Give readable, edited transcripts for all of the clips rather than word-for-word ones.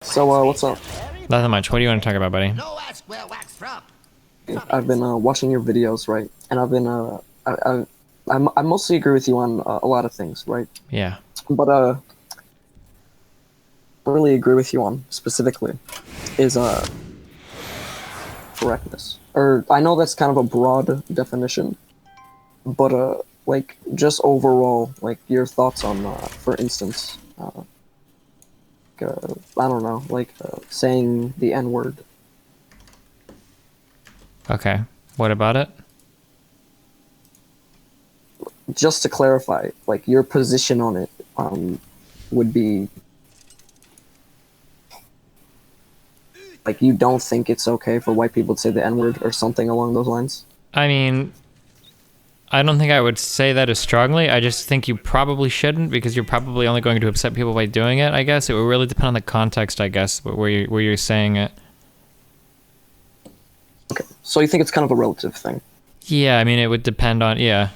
So, what's up? Nothing much. What do you want to talk about, buddy? I've been watching your videos, right? And I've been I mostly agree with you on a lot of things, right? Yeah. But I really agree with you on specifically is correctness. Or I know that's kind of a broad definition, but like just overall, like your thoughts on, for instance, I don't know, like saying the N word. Okay. What about it? Just to clarify, like your position on it, would be like you don't think it's okay for white people to say the N word or something along those lines. I mean, I don't think I would say that as strongly. I just think you probably shouldn't because you're probably only going to upset people by doing it, I guess. It would really depend on the context, I guess, where you're saying it. Okay, so you think it's kind of a relative thing? Yeah, I mean, it would depend on, yeah.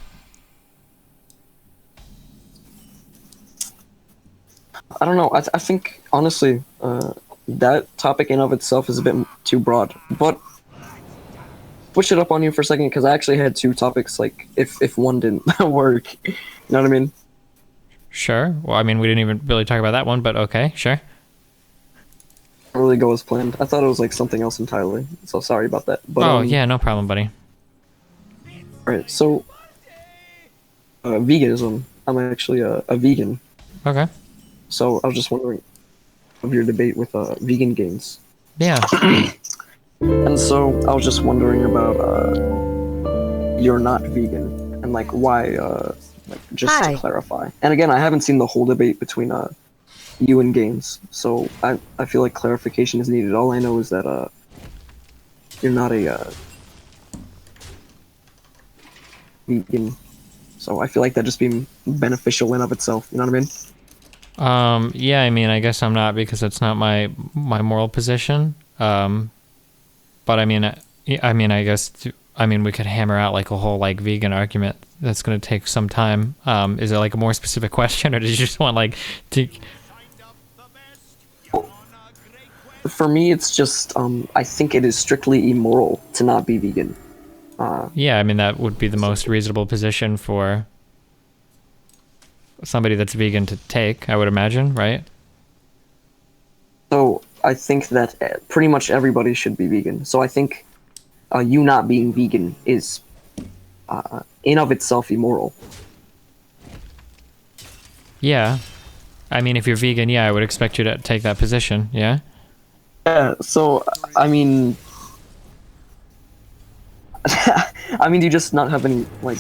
I don't know. I think honestly, that topic in of itself is a bit too broad. But push it up on you for a second because I actually had two topics. Like if one didn't work, you know what I mean? Sure. Well, I mean, we didn't even really talk about that one, but okay, sure. Didn't really go as planned. I thought it was like something else entirely. So sorry about that. But Oh, yeah, no problem, buddy. right. So veganism. I'm actually a vegan. Okay. So I was just wondering of your debate with vegan gains. Yeah. And so I was just wondering about you're not vegan and like why like just Hi. to clarify. And again, I haven't seen the whole debate between you and Gaines, so I feel like clarification is needed. All I know is that you're not a vegan, so I feel like that just being beneficial in of itself. You know what I mean? Yeah, I mean, I guess I'm not because it's not my moral position. But I mean, I guess, I mean, we could hammer out like a whole like vegan argument. That's going to take some time. Is it like a more specific question, or did you just want like to? For me, it's just I think it is strictly immoral to not be vegan. Yeah, I mean, that would be the most reasonable position for somebody that's vegan to take, I would imagine, right? So I think that pretty much everybody should be vegan. So I think you not being vegan is in of itself immoral. Yeah. I mean, if you're vegan, yeah, I would expect you to take that position, yeah? Yeah. So I mean, I mean, do you just not have any like?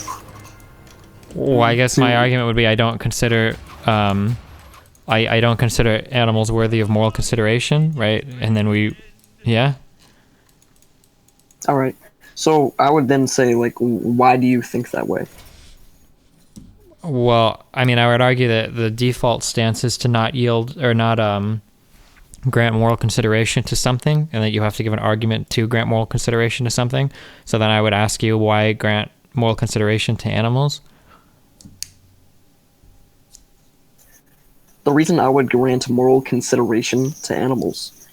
Well, I guess my argument would be I don't consider I don't consider animals worthy of moral consideration, right? And then yeah. All right. So I would then say like, why do you think that way? Well, I mean, I would argue that the default stance is to not yield or not grant moral consideration to something, and that you have to give an argument to grant moral consideration to something. So then I would ask you, why grant moral consideration to animals? The reason I would grant moral consideration to animals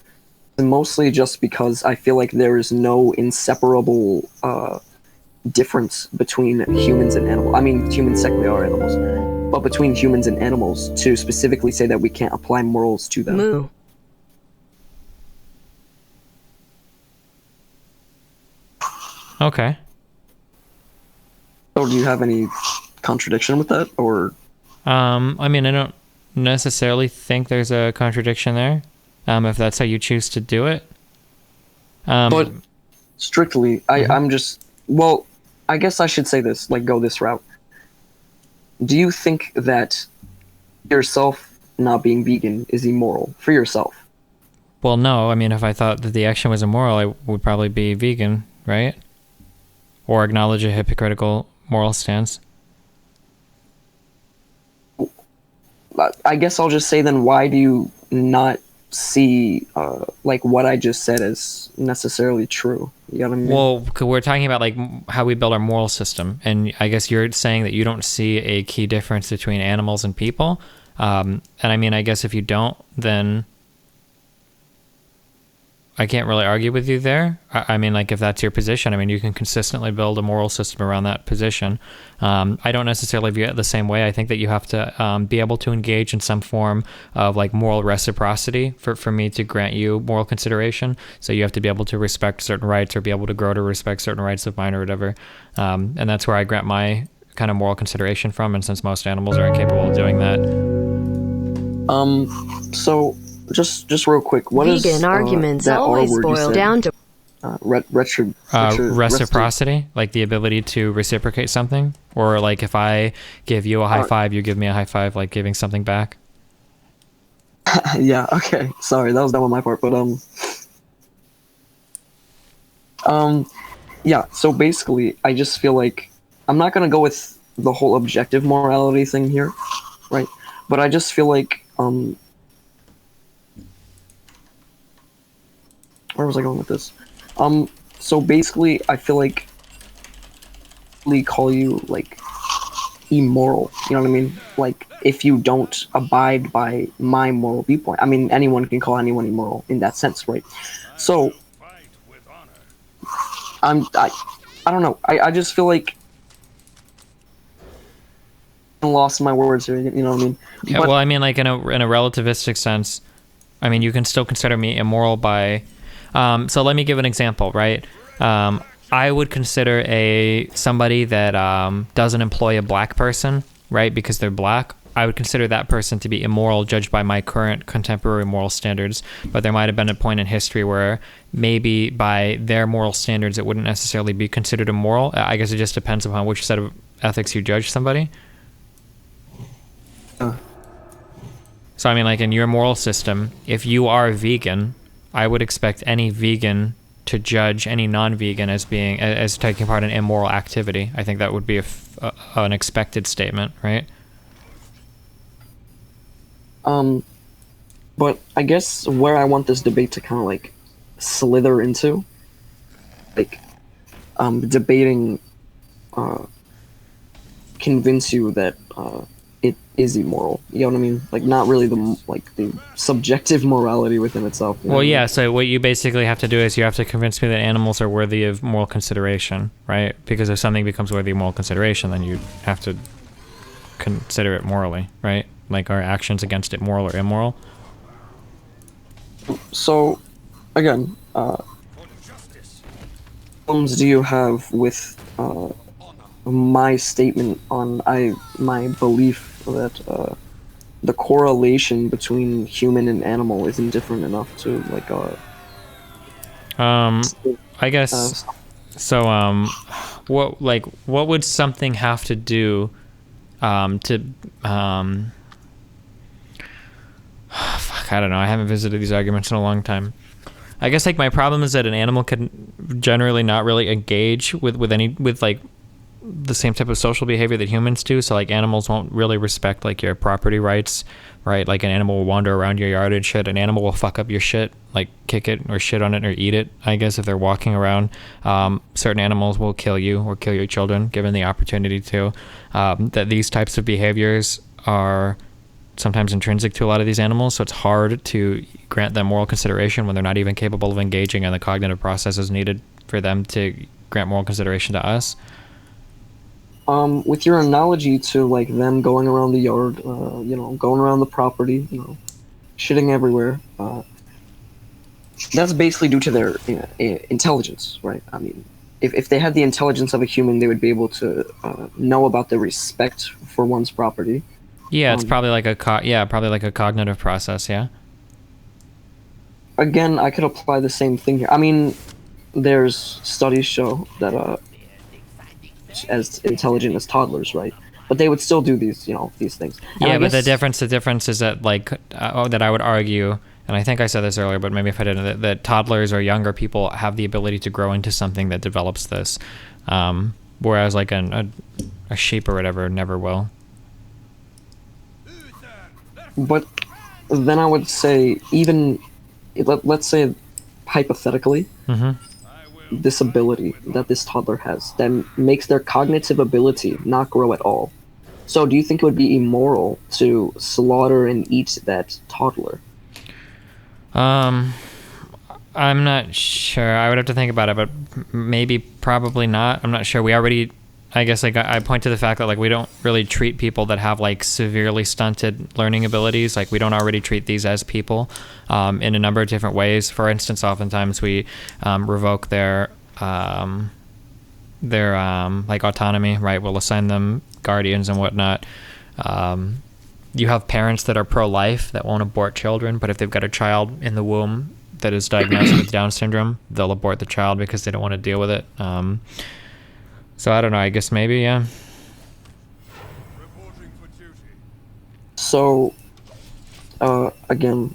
is mostly just because I feel like there is no inseparable difference between humans and animals. I mean, humans technically are animals, but between humans and animals to specifically say that we can't apply morals to them. Moo. Okay. So do you have any contradiction with that, or? I mean, I don't necessarily think there's a contradiction there, if that's how you choose to do it. But strictly, I'm just, well, I guess I should say this, like go this route. Do you think that yourself not being vegan is immoral for yourself? Well, no. I mean, if I thought that the action was immoral, I would probably be vegan, right? Or acknowledge a hypocritical moral stance. I guess I'll just say then, why do you not see like what I just said as necessarily true? You got what I mean? Well, we're talking about like how we build our moral system, and I guess you're saying that you don't see a key difference between animals and people. And I mean, I guess if you don't, then really argue with you there. I mean, like, if that's your position, I mean, you can consistently build a moral system around that position. I don't necessarily view it the same way. I think that you have to be able to engage in some form of like moral reciprocity for me to grant you moral consideration. So you have to be able to respect certain rights or be able to grow to respect certain rights of mine or whatever. And that's where I grant my kind of moral consideration from. And since most animals are incapable of doing that. So just real quick, what is Vegan arguments that always R word you boil said? down to Reciprocity, like the ability to reciprocate something, or like if I give you a high five, you give me a high five, like giving something back. Yeah, okay. Sorry, that was dumb on my part, but yeah, so basically I just feel like I'm not gonna go with the whole objective morality thing here, right? But I just feel like where was I going with this? So basically, I feel like we call you like immoral. You know what I mean? Like if you don't abide by my moral viewpoint. I mean, anyone can call anyone immoral in that sense, right? So I don't know. I just feel like I lost my words here. You know what I mean? Yeah. But, well, I mean, like in a relativistic sense, I mean, you can still consider me immoral by. So let me give an example, right? I would consider somebody that doesn't employ a black person, right, because they're black. I would consider that person to be immoral judged by my current contemporary moral standards. But there might have been a point in history where maybe by their moral standards, it wouldn't necessarily be considered immoral. I guess it just depends upon which set of ethics you judge somebody. So I mean, like in your moral system, if you are vegan, I would expect any vegan to judge any non-vegan as taking part in immoral activity. I think that would be an expected statement, right? But I guess where I want this debate to kind of like slither into, like, debating, convince you that it is immoral. You know what I mean? Like not really the subjective morality within itself. You know Well, what I yeah. mean? So what you basically have to do is you have to convince me that animals are worthy of moral consideration, right? Because if something becomes worthy of moral consideration, then you have to consider it morally, right? Like are actions against it moral or immoral? So, again, problems do you have with my statement on my belief that the correlation between human and animal isn't different enough to like I guess so. What would something have to do fuck, I don't know. I haven't visited these arguments in a long time. I guess like my problem is that an animal can generally not really engage with like the same type of social behavior that humans do. So like animals won't really respect like your property rights, right? Like an animal will wander around your yard and shit. An animal will fuck up your shit, like kick it or shit on it or eat it, I guess, if they're walking around. Certain animals will kill you or kill your children given the opportunity to. That these types of behaviors are sometimes intrinsic to a lot of these animals, so it's hard to grant them moral consideration when they're not even capable of engaging in the cognitive processes needed for them to grant moral consideration to us. With your analogy to like them going around the yard, going around the property, shitting everywhere, that's basically due to their intelligence, right? I mean, if they had the intelligence of a human, they would be able to know about the respect for one's property. Yeah, it's probably like a cognitive process. Yeah. Again, I could apply the same thing here. I mean, there's studies show that as intelligent as toddlers, right? But they would still do these things. And yeah, I but guess, the difference is that like that I would argue, and I think I said this earlier, but maybe if I didn't, that toddlers or younger people have the ability to grow into something that develops this, whereas like a sheep or whatever never will. But then I would say, even let's say hypothetically, this ability that this toddler has that makes their cognitive ability not grow at all. So do you think it would be immoral to slaughter and eat that toddler? I'm not sure. I would have to think about it, but maybe, probably not. I'm not sure. We already, I guess, like I point to the fact that like we don't really treat people that have like severely stunted learning abilities. Like we don't already treat these as people in a number of different ways. For instance, oftentimes we revoke their like autonomy, right? We'll assign them guardians and whatnot. You have parents that are pro-life that won't abort children, but if they've got a child in the womb that is diagnosed with Down syndrome, they'll abort the child because they don't want to deal with it. So I don't know. I guess maybe, yeah. So, again,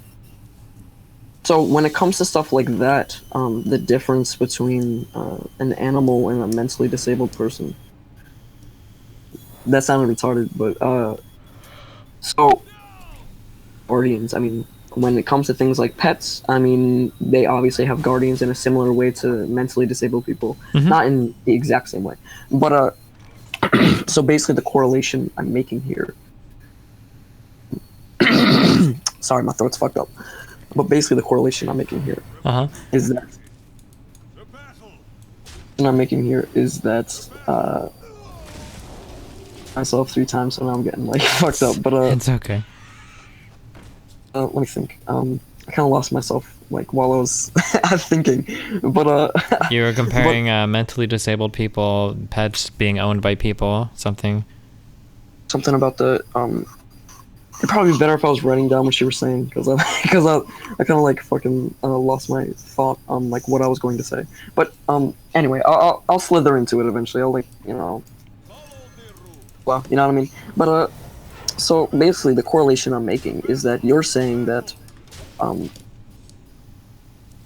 so when it comes to stuff like that, the difference between an animal and a mentally disabled person, that sounded retarded, but so guardians, I mean, when it comes to things like pets, I mean, they obviously have guardians in a similar way to mentally disabled people. Mm-hmm. Not in the exact same way. But, so basically the correlation I'm making here... Sorry, my throat's fucked up. But basically the correlation I'm making here is that... myself 3 times, so now I'm getting, like, fucked up, but, It's okay. let me think. I kind of lost myself, like, while I was thinking, but, You were comparing mentally disabled people, pets being owned by people, something. Something about the, it'd probably be better if I was writing down what you were saying, because I kind of, like, fucking, lost my thought on, like, what I was going to say. But, anyway, I'll slither into it eventually. I'll, like, you know, well, you know what I mean? But, so basically the correlation I'm making is that you're saying that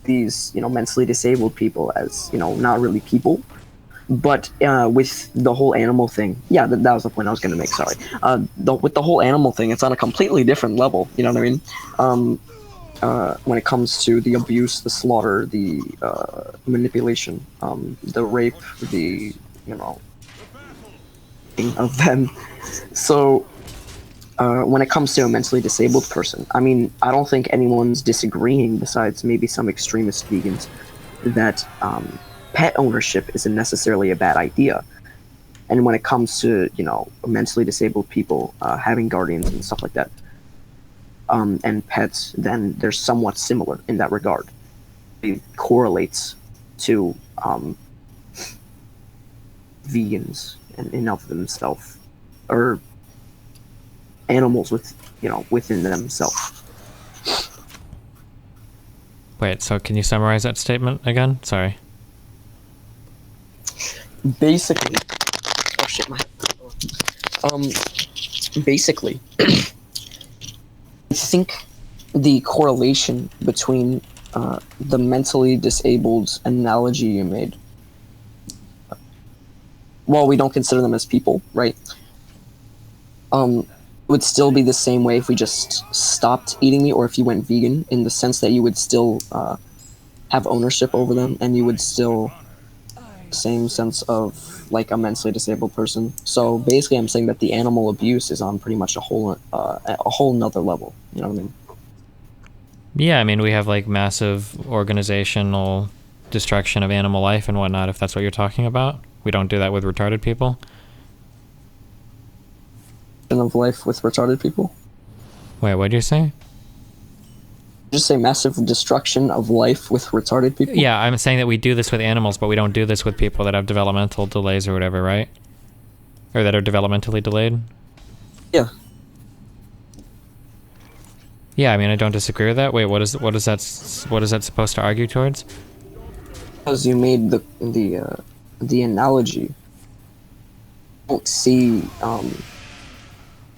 these, you know, mentally disabled people as, you know, not really people, but with the whole animal thing, yeah, that was the point I was going to make, sorry. With the whole animal thing, it's on a completely different level, you know what I mean? When it comes to the abuse, the slaughter, the manipulation, the rape, the, you know, of them. So when it comes to a mentally disabled person, I mean, I don't think anyone's disagreeing, besides maybe some extremist vegans, that pet ownership isn't necessarily a bad idea. And when it comes to, you know, mentally disabled people having guardians and stuff like that, and pets, then they're somewhat similar in that regard. It correlates to vegans in of themselves, or animals with, you know, within themselves. Wait, so can you summarize that statement again? Sorry. Basically, oh shit, my basically, I think the correlation between the mentally disabled analogy you made, well, we don't consider them as people, right? Would still be the same way if we just stopped eating meat, or if you went vegan, in the sense that you would still have ownership over them, and you would still same sense of like a mentally disabled person. So basically, I'm saying that the animal abuse is on pretty much a whole nother level. You know what I mean? Yeah, I mean, we have like massive organizational destruction of animal life and whatnot, if that's what you're talking about. We don't do that with retarded people. Of life with retarded people? Wait, what did you say? Just say massive destruction of life with retarded people? Yeah, I'm saying that we do this with animals, but we don't do this with people that have developmental delays or whatever, right? Or that are developmentally delayed? Yeah. Yeah, I mean, I don't disagree with that. Wait, what is that supposed to argue towards? Because you made the analogy. I don't see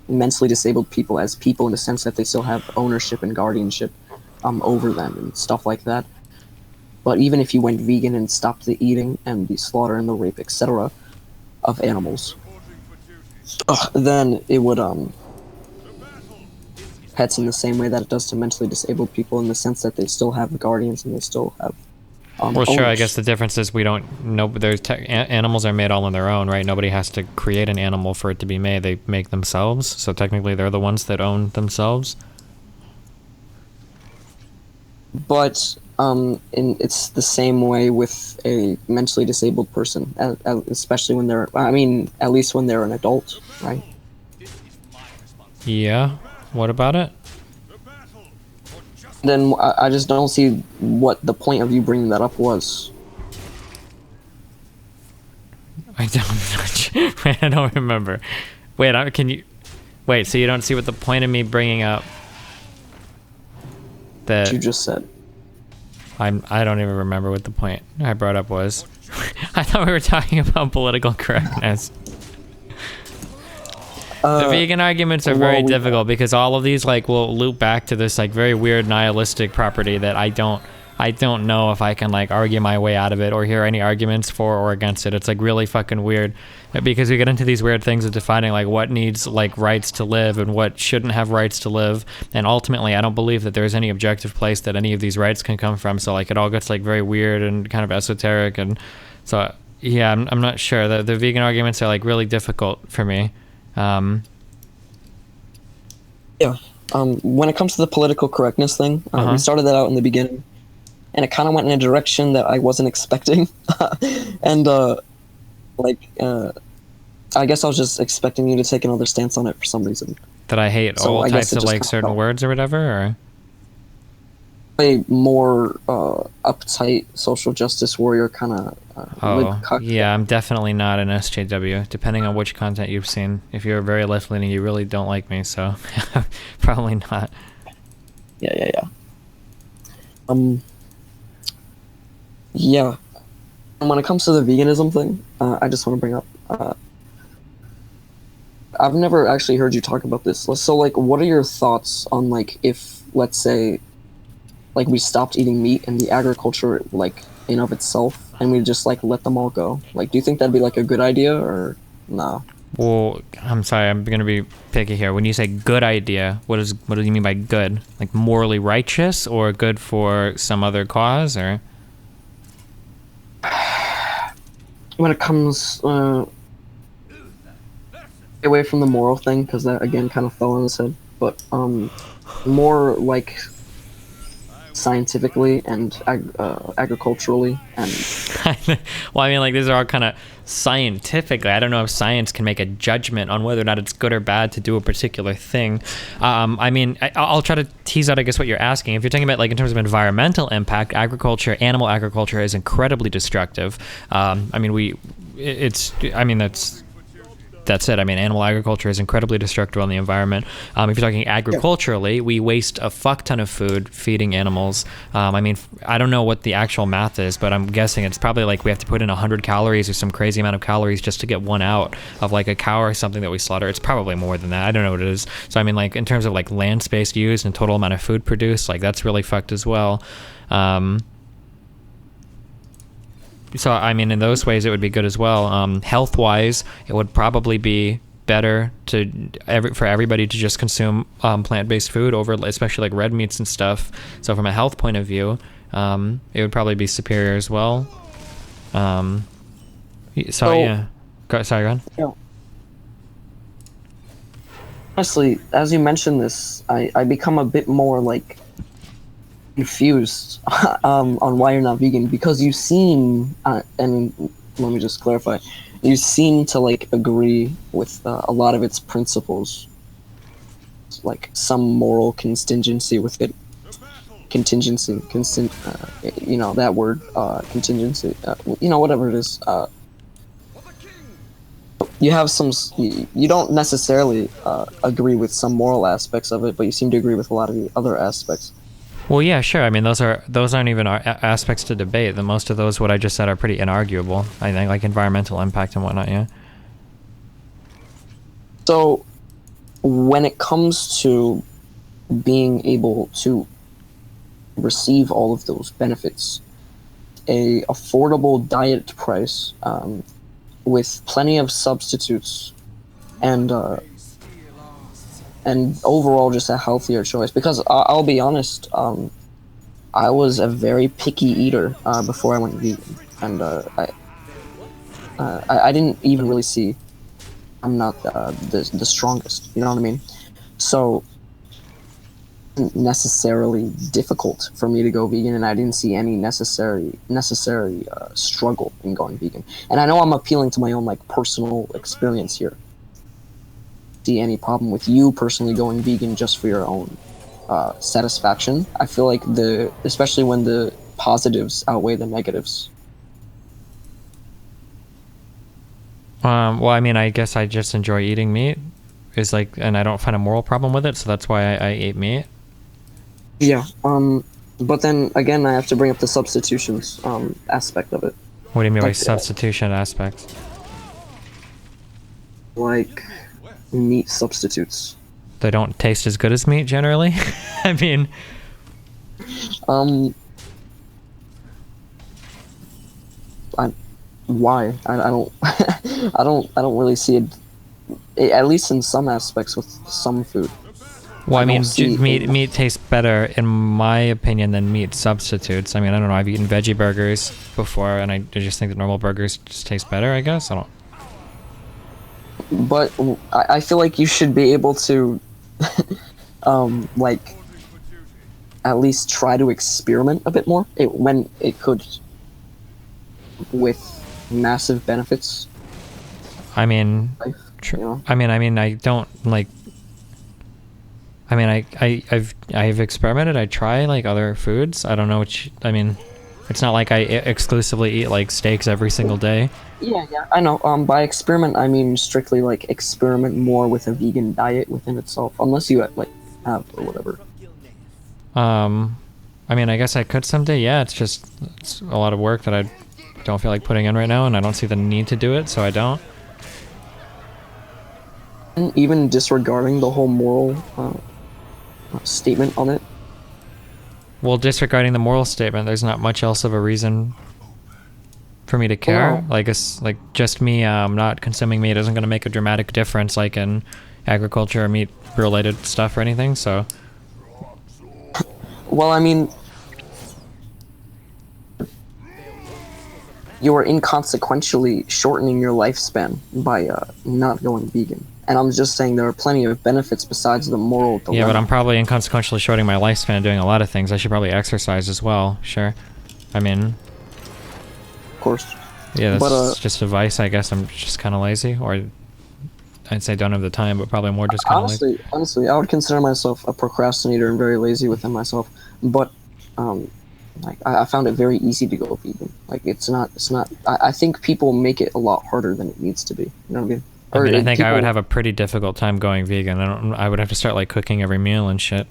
mentally disabled people as people in the sense that they still have ownership and guardianship over them and stuff like that. But even if you went vegan and stopped the eating and the slaughter and the rape, etc., of animals, then it would pets in the same way that it does to mentally disabled people, in the sense that they still have guardians and they still have well, sure, owners. I guess the difference is we don't know. Animals are made all on their own, right? Nobody has to create an animal for it to be made. They make themselves, so technically they're the ones that own themselves. But And it's the same way with a mentally disabled person, especially when they're, I mean, at least when they're an adult, right? Yeah. What about it? Then I just don't see what the point of you bringing that up was. I don't. Wait, I don't remember. Wait, can you? Wait, so you don't see what the point of me bringing up that You just said. I don't even remember what the point I brought up was. I thought we were talking about political correctness. The vegan arguments are very difficult because all of these like will loop back to this like very weird nihilistic property that I don't know if I can like argue my way out of it or hear any arguments for or against it. It's like really fucking weird because we get into these weird things of defining like what needs like rights to live and what shouldn't have rights to live. And ultimately, I don't believe that there's any objective place that any of these rights can come from. So like it all gets like very weird and kind of esoteric. And so, yeah, I'm not sure. The vegan arguments are like really difficult for me. Yeah. When it comes to the political correctness thing, we started that out in the beginning, and it kind of went in a direction that I wasn't expecting. And I guess I was just expecting you to take another stance on it for some reason. That I hate all types of like certain words or whatever, or a more uptight social justice warrior kind of. Yeah, I'm definitely not an SJW. Depending on which content you've seen, if you're very left leaning, you really don't like me. So probably not. Yeah. Yeah. And when it comes to the veganism thing, I just want to bring up. I've never actually heard you talk about this. So, like, what are your thoughts on, like, if, let's say, like, we stopped eating meat and the agriculture, like, in of itself, and we just, like, let them all go? Like, do you think that'd be, like, a good idea, or no? Well, I'm sorry, I'm gonna be picky here. When you say good idea, what do you mean by good? Like, morally righteous, or good for some other cause, or? When it comes, away from the moral thing, because that again kind of fell on his head, but more like scientifically and agriculturally and well, I mean, like, these are all kind of scientifically. I don't know if science can make a judgment on whether or not it's good or bad to do a particular thing. I mean, I'll try to tease out, I guess, what you're asking. If you're talking about, like, in terms of environmental impact, animal agriculture is incredibly destructive. I mean, that's it. I mean, animal agriculture is incredibly destructive on the environment. If you're talking agriculturally, we waste a fuck ton of food feeding animals. I mean, I don't know what the actual math is, but I'm guessing it's probably like we have to put in 100 calories or some crazy amount of calories just to get one out of like a cow or something that we slaughter. It's probably more than that. I don't know what it is. So I mean, like, in terms of like land space used and total amount of food produced, like, that's really fucked as well. So, I mean, in those ways, it would be good as well. Health-wise, it would probably be better for everybody to just consume plant-based food over, especially like red meats and stuff. So, from a health point of view, it would probably be superior as well. Yeah. Sorry, go on. Yeah. Honestly, as you mentioned this, I become a bit more like confused on why you're not vegan, because you seem and let me just clarify, you seem to like agree with a lot of its principles, like some moral contingency with it, you know that word, contingency, you know, whatever it is, you have some, you don't necessarily agree with some moral aspects of it, but you seem to agree with a lot of the other aspects. Well, yeah, sure. I mean, those aren't even aspects to debate. The most of those, what I just said, are pretty inarguable. I think, like environmental impact and whatnot. Yeah. So, when it comes to being able to receive all of those benefits, a affordable diet price, with plenty of substitutes, and overall just a healthier choice, because I'll be honest, I was a very picky eater before I went vegan, and I didn't even really see I'm not the strongest, you know what I mean? So wasn't necessarily difficult for me to go vegan, and I didn't see any necessary struggle in going vegan. And I know I'm appealing to my own like personal experience here. See any problem with you personally going vegan just for your own satisfaction? I feel like especially when the positives outweigh the negatives. Well, I mean, I guess I just enjoy eating meat. And I don't find a moral problem with it, so that's why I ate meat. Yeah. But then again, I have to bring up the substitutions aspect of it. What do you mean by Like, substitution aspects? Like meat substitutes. They don't taste as good as meat generally. I mean, why? I don't I don't really see it, at least in some aspects with some food. well, I mean, meat tastes better in my opinion than meat substitutes. I mean, I don't know. I've eaten veggie burgers before, and I just think that normal burgers just taste better. I guess I don't. But I feel like you should be able to, like, at least try to experiment a bit more. When it could, with massive benefits. I mean, You know? I mean, I don't like. I mean, I've experimented. I try like other foods. I don't know which. I mean, it's not like I exclusively eat like steaks every single day. Yeah, I know. By experiment, I mean strictly like experiment more with a vegan diet within itself, unless you like have or whatever. I mean, I guess I could someday. Yeah, it's a lot of work that I don't feel like putting in right now, and I don't see the need to do it, so I don't. And even disregarding the whole moral statement on it. Well, disregarding the moral statement, there's not much else of a reason for me to care. Wow. Like it's like just me not consuming meat isn't going to make a dramatic difference, like in agriculture or meat-related stuff or anything. So, Well, I mean, you are inconsequentially shortening your lifespan by not going vegan. And I'm just saying there are plenty of benefits besides the moral dilemma. yeah, but I'm probably inconsequentially shorting my lifespan doing a lot of things. I should probably exercise as well. Sure, I mean, Of course. yeah, that's But, just advice. I guess I'm just kind of lazy, or I'd say don't have the time, but probably more just kind of lazy. Honestly, I would consider myself a procrastinator and very lazy within myself. But, like, I found it very easy to go vegan. Like, it's not. I think people make it a lot harder than it needs to be. You know what I mean? I mean, I think I would people- have a pretty difficult time going vegan. I would have to start like cooking every meal and shit.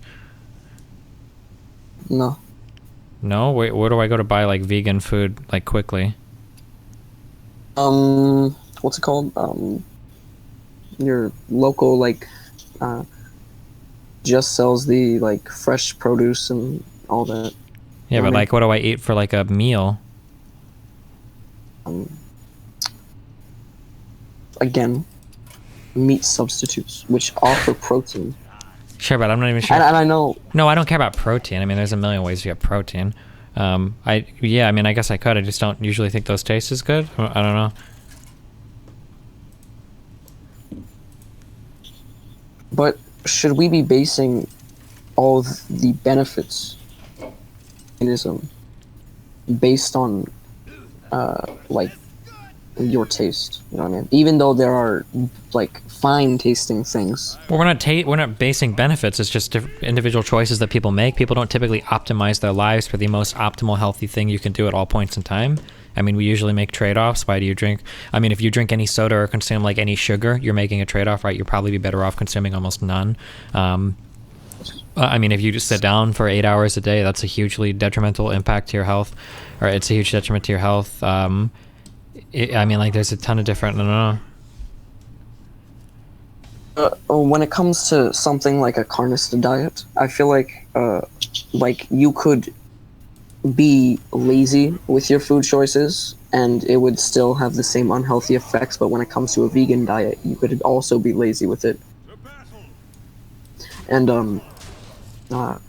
No. No, wait, where do I go to buy like vegan food like quickly? What's it called? Your local like just sells the like fresh produce and all that. Yeah, but like, what do I eat for like a meal? Again, meat substitutes which offer protein. Sure, but I'm not even sure. And I know. No, I don't care about protein. I mean, there's a million ways to get protein. I mean, I guess I could. I just don't usually think those taste as good. I don't know. But should we be basing all of the benefits of veganism based on like your taste? You know what I mean? Even though there are like fine tasting things. Well, we're not basing benefits. It's just individual choices that people make. People don't typically optimize their lives for the most optimal healthy thing you can do at all points in time. I mean, we usually make trade-offs. Why do you drink? I mean, if you drink any soda or consume like any sugar, you're making a trade-off, right? You'll probably be better off consuming almost none. I mean, if you just sit down for 8 hours a day, that's a hugely detrimental impact to your health, or it's a huge detriment to your health. I mean, like, there's a ton of different. I don't know. When it comes to something like a carnivore diet, I feel like you could be lazy with your food choices and it would still have the same unhealthy effects, but when it comes to a vegan diet, you could also be lazy with it and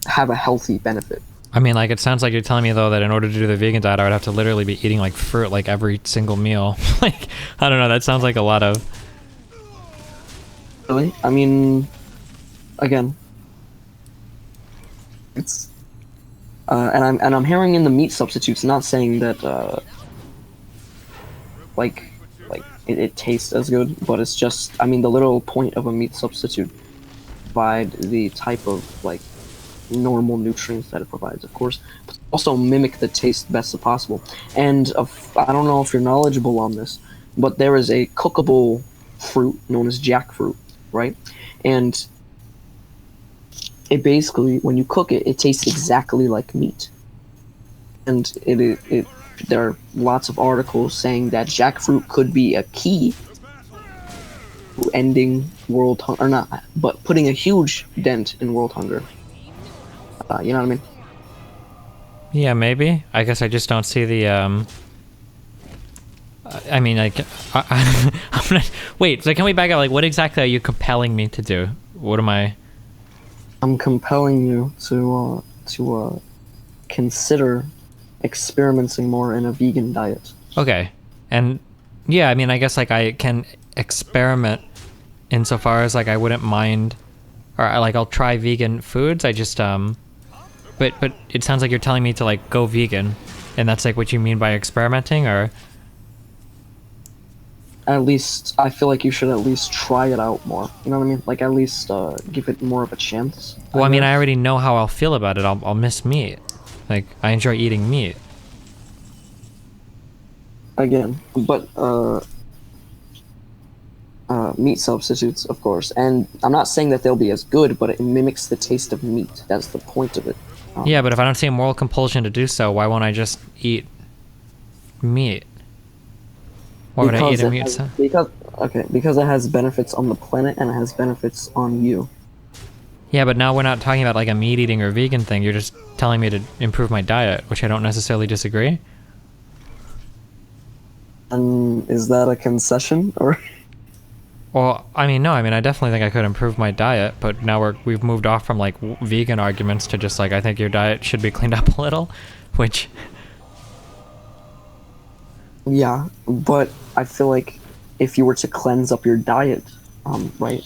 have a healthy benefit. I mean, like, it sounds like you're telling me, though, that in order to do the vegan diet, I would have to literally be eating, like, fruit, like, every single meal. Like, I don't know, that sounds like a lot of... Really? I mean, again, It's and I'm hearing in the meat substitutes, not saying that like it tastes as good, but it's just, I mean, the literal point of a meat substitute provide the type of like normal nutrients that it provides, of course, but also mimic the taste best as possible. And I don't know if you're knowledgeable on this, but there is a cookable fruit known as jackfruit, right? And it basically, when you cook it, it tastes exactly like meat. And it there are lots of articles saying that jackfruit could be a key to ending world hunger, or not, but putting a huge dent in world hunger. You know what I mean? Yeah, maybe. I guess I just don't see the I mean, like, I'm not. Wait, so can we back up? Like, what exactly are you compelling me to do? What am I? I'm compelling you to consider experimenting more in a vegan diet. Okay, and yeah, I mean, I guess like I can experiment insofar as like I wouldn't mind, or like I'll try vegan foods. I just but it sounds like you're telling me to like go vegan, and that's like what you mean by experimenting, or? At least I feel like you should at least try it out more. You know what I mean? Like, at least give it more of a chance. Well, I mean, guess. I already know how I'll feel about it. I'll miss meat. Like, I enjoy eating meat. Again, but meat substitutes, of course. And I'm not saying that they'll be as good, but it mimics the taste of meat. That's the point of it. Yeah, but if I don't see a moral compulsion to do so, why won't I just eat meat? Why would I eat a meat? Because it has benefits on the planet and it has benefits on you. Yeah, but now we're not talking about like a meat eating or vegan thing. You're just telling me to improve my diet, which I don't necessarily disagree. And is that a concession, or? Well, I mean, no. I mean, I definitely think I could improve my diet, but now we've moved off from like vegan arguments to just like I think your diet should be cleaned up a little, which. Yeah, but I feel like if you were to cleanse up your diet, right,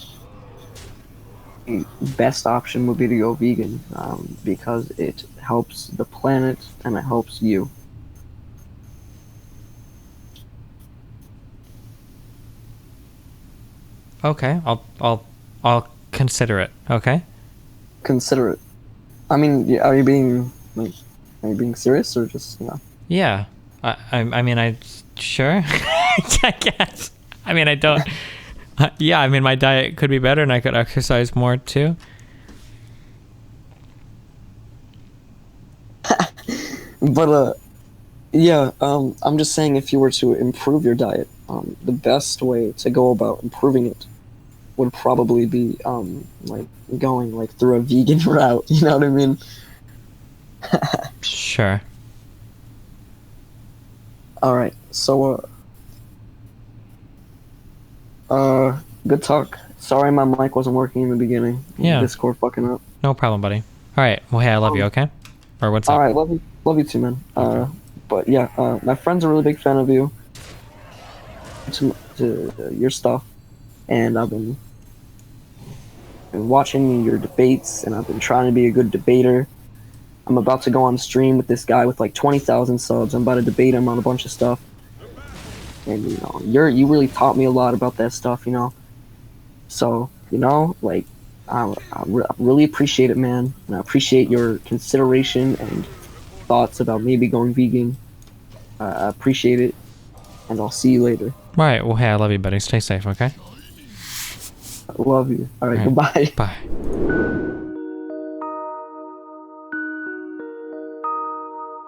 the best option would be to go vegan, because it helps the planet and it helps you. Okay, I'll consider it. Okay. Consider it. I mean, are you being serious, or just, you know? Yeah. I mean, sure. I guess. I mean, I don't. Yeah, I mean, my diet could be better, and I could exercise more too. But yeah. I'm just saying, if you were to improve your diet, the best way to go about improving it would probably be like going like through a vegan route. You know what I mean? Sure. All right. So good talk. Sorry my mic wasn't working in the beginning. Yeah. Discord fucking up. No problem, buddy. All right. Well, hey, I love you. Okay. Or what's up? All right. Love you too, man. Okay. But yeah, my friend's a really big fan of you. To your stuff, and I've been watching your debates, and I've been trying to be a good debater. I'm about to go on stream with this guy with like 20,000 subs. I'm about to debate him on a bunch of stuff, and you know, you really taught me a lot about that stuff, you know. So, you know, like, I really appreciate it, man, and I appreciate your consideration and thoughts about maybe going vegan. I appreciate it, and I'll see you later. All right. Well, hey, I love you, buddy. Stay safe. Okay. I love you. All right. Goodbye. Bye.